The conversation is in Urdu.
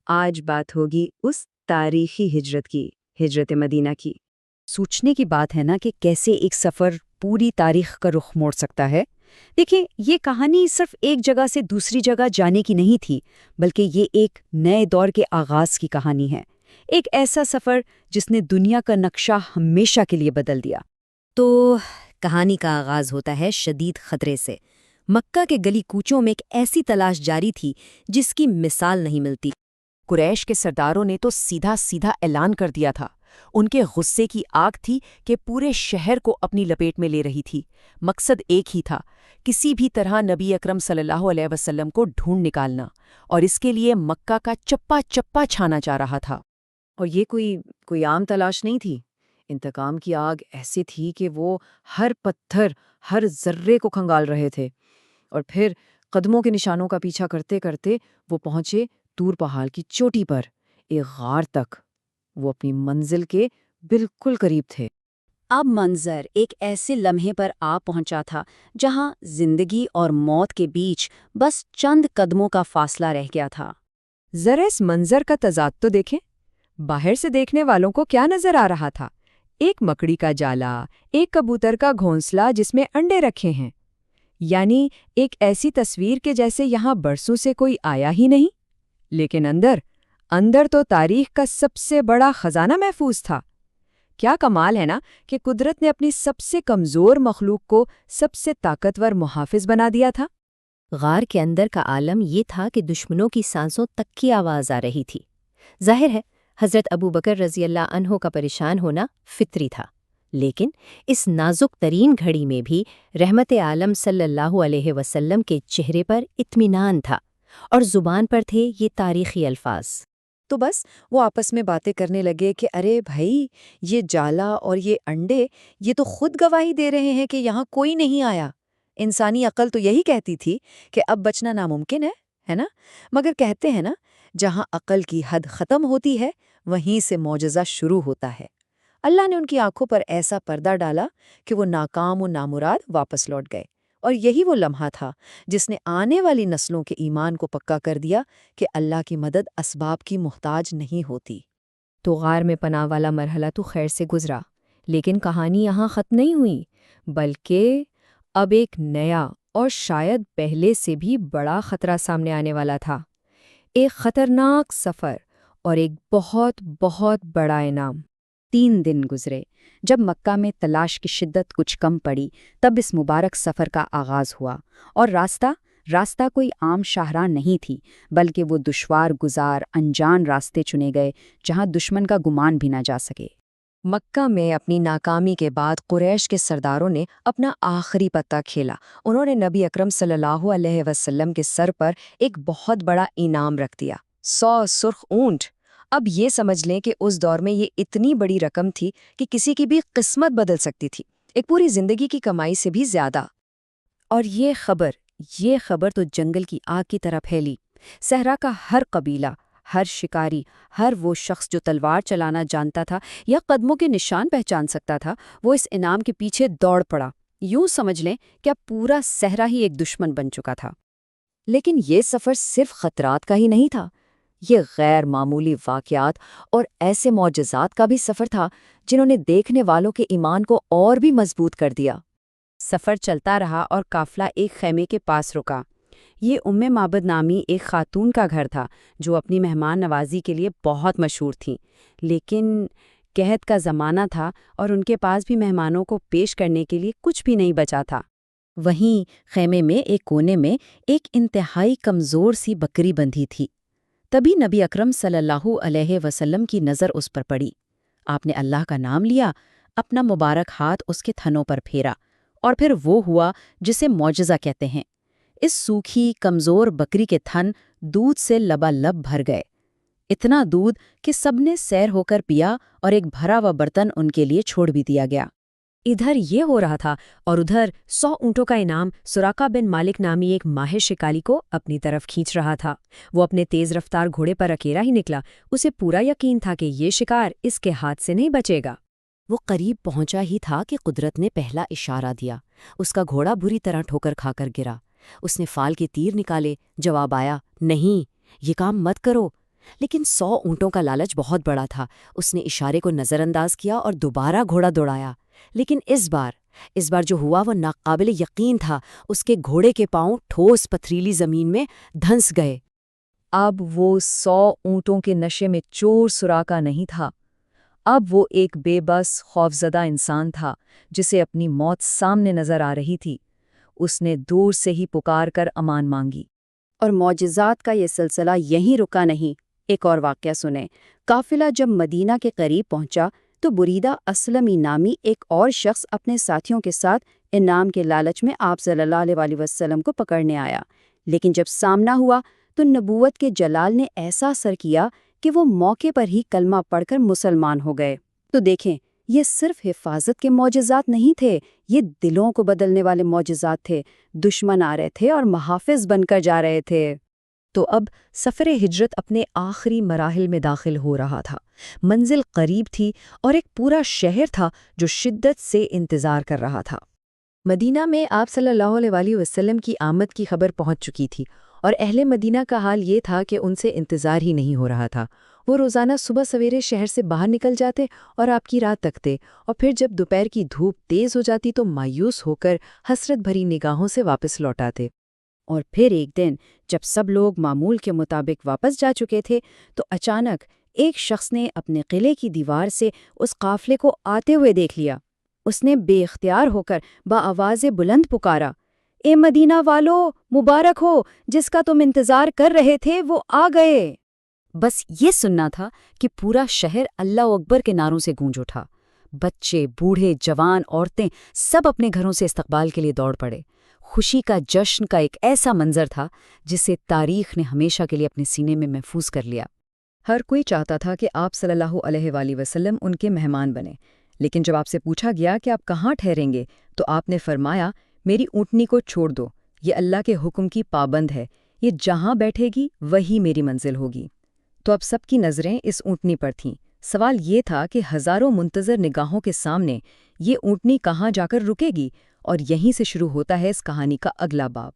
آج بات ہوگی اس تاریخی ہجرت کی، ہجرت مدینہ کی۔ سوچنے کی بات ہے نا کہ کیسے ایک سفر پوری تاریخ کا رخ موڑ سکتا ہے۔ دیکھیں، یہ کہانی صرف ایک جگہ سے دوسری جگہ جانے کی نہیں تھی، بلکہ یہ ایک نئے دور کے آغاز کی کہانی ہے۔ ایک ایسا سفر جس نے دنیا کا نقشہ ہمیشہ کے لیے بدل دیا۔ تو کہانی کا آغاز ہوتا ہے شدید خطرے سے۔ مکہ کے گلی کوچوں میں ایک ایسی تلاش جاری تھی جس کی مثال نہیں ملتی۔ قریش کے سرداروں نے تو سیدھا سیدھا اعلان کر دیا تھا۔ ان کے غصے کی آگ تھی کہ پورے شہر کو اپنی لپیٹ میں لے رہی تھی۔ مقصد ایک ہی تھا، کسی بھی طرح نبی اکرم صلی اللہ علیہ وسلم کو ڈھونڈ نکالنا، اور اس کے لیے مکہ کا چپا چپا چھانا جا رہا تھا۔ اور یہ کوئی عام تلاش نہیں تھی۔ انتقام کی آگ ایسی تھی کہ وہ ہر پتھر، ہر ذرے کو کھنگال رہے تھے۔ اور پھر قدموں کے نشانوں کا پیچھا کرتے کرتے وہ پہنچے طور پہاڑ کی چوٹی پر، ایک غار تک۔ وہ اپنی منزل کے بالکل قریب تھے۔ اب منظر ایک ایسے لمحے پر آ پہنچا تھا جہاں زندگی اور موت کے بیچ بس چند قدموں کا فاصلہ رہ گیا تھا۔ ذرا اس منظر کا تضاد تو دیکھیں۔ باہر سے دیکھنے والوں کو کیا نظر آ رہا تھا؟ ایک مکڑی کا جالا، ایک کبوتر کا گھونسلہ جس میں انڈے رکھے ہیں، یعنی ایک ایسی تصویر کے جیسے یہاں برسوں سے کوئی آیا ہی نہیں۔ لیکن اندر تو تاریخ کا سب سے بڑا خزانہ محفوظ تھا۔ کیا کمال ہے نا کہ قدرت نے اپنی سب سے کمزور مخلوق کو سب سے طاقتور محافظ بنا دیا تھا۔ غار کے اندر کا عالم یہ تھا کہ دشمنوں کی سانسوں تک کی آواز آ رہی تھی۔ ظاہر ہے حضرت ابو بکر رضی اللہ عنہ کا پریشان ہونا فطری تھا، لیکن اس نازک ترین گھڑی میں بھی رحمت عالم صلی اللہ علیہ وسلم کے چہرے پر اطمینان تھا، اور زبان پر تھے یہ تاریخی الفاظ۔ تو بس وہ آپس میں باتیں کرنے لگے کہ ارے بھائی، یہ جالا اور یہ انڈے، یہ تو خود گواہی دے رہے ہیں کہ یہاں کوئی نہیں آیا۔ انسانی عقل تو یہی کہتی تھی کہ اب بچنا ناممکن ہے نا؟ مگر کہتے ہیں نا، جہاں عقل کی حد ختم ہوتی ہے وہیں سے معجزہ شروع ہوتا ہے۔ اللہ نے ان کی آنکھوں پر ایسا پردہ ڈالا کہ وہ ناکام و نامراد واپس لوٹ گئے، اور یہی وہ لمحہ تھا جس نے آنے والی نسلوں کے ایمان کو پکا کر دیا کہ اللہ کی مدد اسباب کی محتاج نہیں ہوتی۔ تو غار میں پناہ والا مرحلہ تو خیر سے گزرا، لیکن کہانی یہاں ختم نہیں ہوئی، بلکہ اب ایک نیا اور شاید پہلے سے بھی بڑا خطرہ سامنے آنے والا تھا۔ ایک خطرناک سفر اور ایک بہت بہت بڑا انعام۔ 3 دن گزرے۔ جب مکہ میں تلاش کی شدت کچھ کم پڑی، تب اس مبارک سفر کا آغاز ہوا، اور راستہ کوئی عام شاہراہ نہیں تھی، بلکہ وہ دشوار گزار انجان راستے چنے گئے جہاں دشمن کا گمان بھی نہ جا سکے۔ مکہ میں اپنی ناکامی کے بعد قریش کے سرداروں نے اپنا آخری پتہ کھیلا۔ انہوں نے نبی اکرم صلی اللہ علیہ وسلم کے سر پر ایک بہت بڑا انعام رکھ دیا، 100 سرخ اونٹ۔ اب یہ سمجھ لیں کہ اس دور میں یہ اتنی بڑی رقم تھی کہ کسی کی بھی قسمت بدل سکتی تھی، ایک پوری زندگی کی کمائی سے بھی زیادہ۔ اور یہ خبر تو جنگل کی آگ کی طرح پھیلی۔ صحرا کا ہر قبیلہ، ہر شکاری، ہر وہ شخص جو تلوار چلانا جانتا تھا یا قدموں کے نشان پہچان سکتا تھا، وہ اس انعام کے پیچھے دوڑ پڑا۔ یوں سمجھ لیں کہ اب پورا صحرا ہی ایک دشمن بن چکا تھا۔ لیکن یہ سفر صرف خطرات کا ہی نہیں تھا، یہ غیر معمولی واقعات اور ایسے معجزات کا بھی سفر تھا جنہوں نے دیکھنے والوں کے ایمان کو اور بھی مضبوط کر دیا۔ سفر چلتا رہا اور قافلہ ایک خیمے کے پاس رکا۔ یہ معبد نامی ایک خاتون کا گھر تھا جو اپنی مہمان نوازی کے لیے بہت مشہور تھیں، لیکن قحط کا زمانہ تھا اور ان کے پاس بھی مہمانوں کو پیش کرنے کے لیے کچھ بھی نہیں بچا تھا۔ وہیں خیمے میں ایک کونے میں ایک انتہائی کمزور سی بکری بندھی تھی۔ تبھی نبی اکرم صلی اللہ علیہ وسلم کی نظر اس پر پڑی۔ آپ نے اللہ کا نام لیا، اپنا مبارک ہاتھ اس کے تھنوں پر پھیرا، اور پھر وہ ہوا جسے معجزہ کہتے ہیں۔ اس سوکھی کمزور بکری کے تھن دودھ سے لبالب بھر گئے، اتنا دودھ کہ سب نے سیر ہو کر پیا، اور ایک بھرا ہوا برتن ان کے لیے چھوڑ بھی دیا گیا۔ ادھر یہ ہو رہا تھا اور ادھر 100 اونٹوں کا انعام سراقہ بن مالک نامی ایک ماہر شکاری کو اپنی طرف کھینچ رہا تھا۔ وہ اپنے تیز رفتار گھوڑے پر اکیلا ہی نکلا۔ اسے پورا یقین تھا کہ یہ شکار اس کے ہاتھ سے نہیں بچے گا۔ وہ قریب پہنچا ہی تھا کہ قدرت نے پہلا اشارہ دیا۔ اس کا گھوڑا بری طرح ٹھوکر کھا کر گرا۔ اس نے فال کے تیر نکالے، جواب آیا، نہیں، یہ کام مت کرو۔ لیکن 100 اونٹوں کا لالچ بہت بڑا تھا۔ اس نے اشارے کو نظر انداز کیا اور دوبارہ گھوڑا دوڑایا، لیکن اس بار جو ہوا وہ ناقابل یقین تھا۔ اس کے گھوڑے کے پاؤں ٹھوس پتھریلی زمین میں دھنس گئے۔ اب وہ 100 اونٹوں کے نشے میں چور سراقہ نہیں تھا، اب وہ ایک بے بس خوفزدہ انسان تھا جسے اپنی موت سامنے نظر آ رہی تھی۔ اس نے دور سے ہی پکار کر امان مانگی۔ اور معجزات کا یہ سلسلہ یہیں رکا نہیں۔ ایک اور واقعہ سنیں۔ قافلہ جب مدینہ کے قریب پہنچا تو بریدہ اسلمی نامی ایک اور شخص اپنے ساتھیوں کے ساتھ انعام کے لالچ میں آپ صلی اللہ علیہ وسلم کو پکڑنے آیا، لیکن جب سامنا ہوا تو نبوت کے جلال نے ایسا اثر کیا کہ وہ موقع پر ہی کلمہ پڑھ کر مسلمان ہو گئے۔ تو دیکھیں، یہ صرف حفاظت کے معجزات نہیں تھے، یہ دلوں کو بدلنے والے معجزات تھے۔ دشمن آ رہے تھے اور محافظ بن کر جا رہے تھے۔ تو اب سفر ہجرت اپنے آخری مراحل میں داخل ہو رہا تھا۔ منزل قریب تھی اور ایک پورا شہر تھا جو شدت سے انتظار کر رہا تھا۔ مدینہ میں آپ صلی اللہ علیہ وسلم کی آمد کی خبر پہنچ چکی تھی، اور اہل مدینہ کا حال یہ تھا کہ ان سے انتظار ہی نہیں ہو رہا تھا۔ وہ روزانہ صبح سویرے شہر سے باہر نکل جاتے اور آپ کی راہ تکتے، اور پھر جب دوپہر کی دھوپ تیز ہو جاتی تو مایوس ہو کر حسرت بھری نگاہوں سے واپس لوٹ آتے۔ اور پھر ایک دن جب سب لوگ معمول کے مطابق واپس جا چکے تھے تو اچانک ایک شخص نے اپنے قلعے کی دیوار سے اس قافلے کو آتے ہوئے دیکھ لیا۔ اس نے بے اختیار ہو کر بآواز بلند پکارا، اے مدینہ والو، مبارک ہو، جس کا تم انتظار کر رہے تھے وہ آ گئے۔ بس یہ سننا تھا کہ پورا شہر اللہ اکبر کے نعروں سے گونج اٹھا۔ بچے، بوڑھے، جوان، عورتیں سب اپنے گھروں سے استقبال کے لیے دوڑ پڑے۔ خوشی کا جشن کا ایک ایسا منظر تھا جسے تاریخ نے ہمیشہ کے لیے اپنے سینے میں محفوظ کر لیا۔ ہر کوئی چاہتا تھا کہ آپ صلی اللہ علیہ وسلم ان کے مہمان بنے، لیکن جب آپ سے پوچھا گیا کہ آپ کہاں ٹھہریں گے تو آپ نے فرمایا، میری اونٹنی کو چھوڑ دو، یہ اللہ کے حکم کی پابند ہے، یہ جہاں بیٹھے گی وہی میری منزل ہوگی۔ تو اب سب کی نظریں اس اونٹنی پر تھیں۔ سوال یہ تھا کہ ہزاروں منتظر نگاہوں کے سامنے یہ اونٹنی کہاں جا کر رکے گی، اور یہیں سے شروع ہوتا ہے اس کہانی کا اگلا باب۔